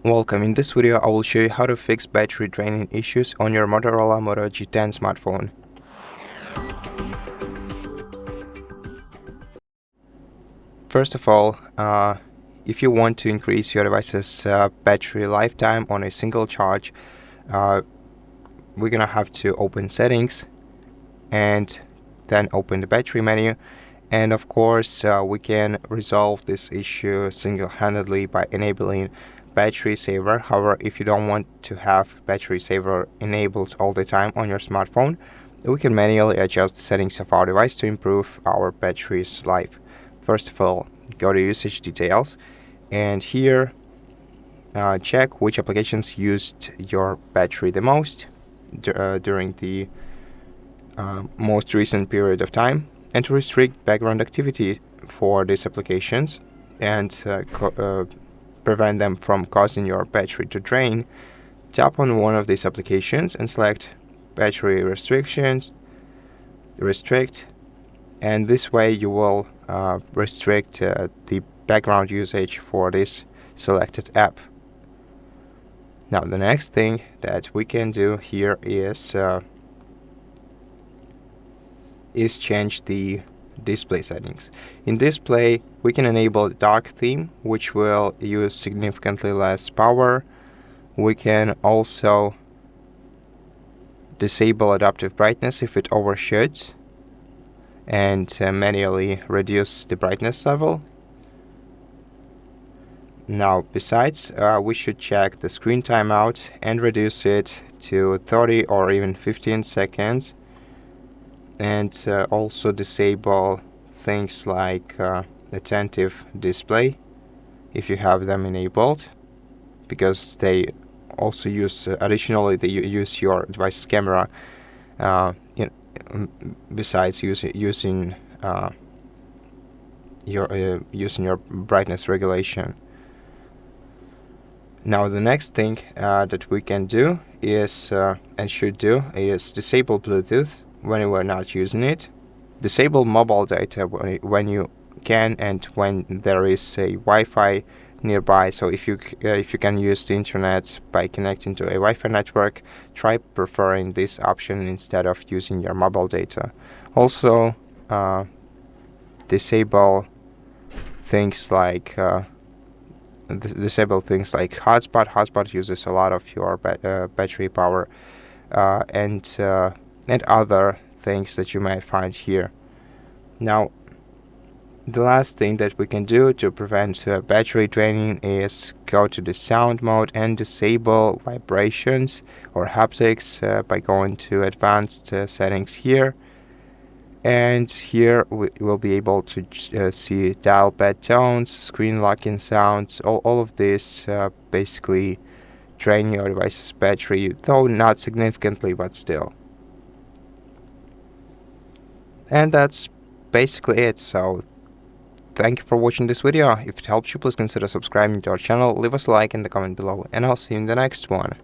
Welcome. In this video, I will show you how to fix battery draining issues on your Motorola Moto G10 smartphone. First of all, if you want to increase your device's battery lifetime on a single charge, we're gonna have to open settings and then open the battery menu. And of course, we can resolve this issue single-handedly by enabling battery saver. However, if you don't want to have battery saver enabled all the time on your smartphone, we can manually adjust the settings of our device to improve our battery's life. First of all, go to usage details, and here check which applications used your battery the most during the most recent period of time, and to restrict background activity for these applications and prevent them from causing your battery to drain. Tap on one of these applications and select battery restrict, and this way you will restrict the background usage for this selected app. Now the next thing that we can do here is change the display settings. In display, we can enable dark theme, which will use significantly less power. We can also disable adaptive brightness if it overshoots, and manually reduce the brightness level. Now, besides, we should check the screen timeout and reduce it to 30 or even 15 seconds. And also disable things like attentive display if you have them enabled, because they also use additionally they use your device's camera besides using your brightness regulation. Now the next thing that we can do is and should do is disable Bluetooth when we're not using it. Disable mobile data when you can and when there is a Wi-Fi nearby. So if you can use the internet by connecting to a Wi-Fi network, try preferring this option instead of using your mobile data. Also, disable things like Hotspot. Hotspot uses a lot of your battery power, and other things that you might find here. Now, the last thing that we can do to prevent battery draining is go to the sound mode and disable vibrations or haptics by going to advanced settings here. And here we will be able to see dial pad tones, screen locking sounds. All of this basically drain your device's battery, though not significantly, but still. And that's basically it. So thank you for watching this video. If it helped you, please consider subscribing to our channel, leave us a like in the comment below, and I'll see you in the next one.